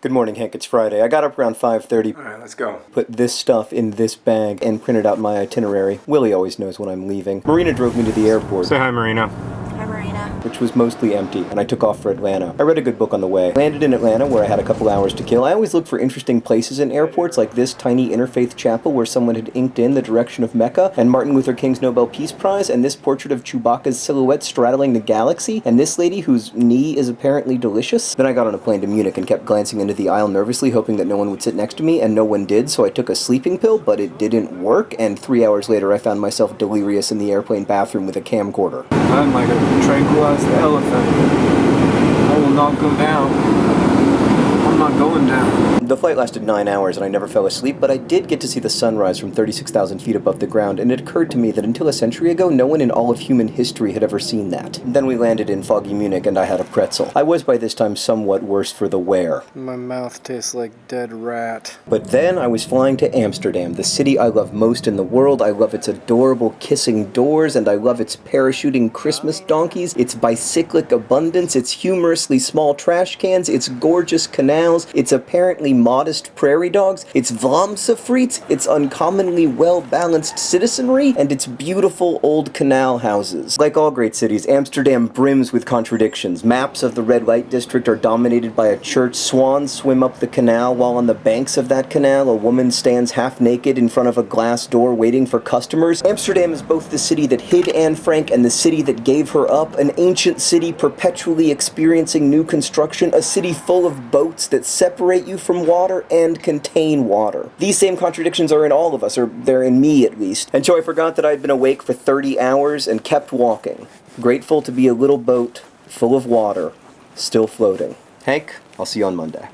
Good morning, Hank. It's Friday. I got up around 5:30. Alright, let's go. Put this stuff in this bag and printed out my itinerary. Willie always knows when I'm leaving. Marina drove me to the airport. Say hi, Marina. Hi, Marina. Which was mostly empty, and I took off for Atlanta. I read a good book on the way. Landed in Atlanta, where I had a couple hours to kill. I always look for interesting places in airports, like this tiny interfaith chapel where someone had inked in the direction of Mecca, and Martin Luther King's Nobel Peace Prize, and this portrait of Chewbacca's silhouette straddling the galaxy, and this lady whose knee is apparently delicious. Then I got on a plane to Munich and kept glancing into the aisle nervously, hoping that no one would sit next to me, and no one did, so I took a sleeping pill, but it didn't work, and 3 hours later I found myself delirious in the airplane bathroom with a camcorder. I'm like a tranquilized elephant. I will not go down. I'm not going down. The flight lasted 9 hours and I never fell asleep, but I did get to see the sunrise from 36,000 feet above the ground, and it occurred to me that until a century ago, no one in all of human history had ever seen that. Then we landed in foggy Munich and I had a pretzel. I was by this time somewhat worse for the wear. My mouth tastes like dead rat. But then I was flying to Amsterdam, the city I love most in the world. I love its adorable kissing doors, and I love its parachuting Christmas donkeys, its bicyclic abundance, its humorously small trash cans, its gorgeous canals, its apparently modest prairie dogs, its Vlaamse frites, its uncommonly well-balanced citizenry, and its beautiful old canal houses. Like all great cities, Amsterdam brims with contradictions. Maps of the red light district are dominated by a church. Swans swim up the canal, while on the banks of that canal, a woman stands half naked in front of a glass door waiting for customers. Amsterdam is both the city that hid Anne Frank and the city that gave her up, an ancient city perpetually experiencing new construction, a city full of boats that separate you from water and contain water. These same contradictions are in all of us, or they're in me at least. And so I forgot that I'd been awake for 30 hours and kept walking, grateful to be a little boat full of water, still floating. Hank, I'll see you on Monday.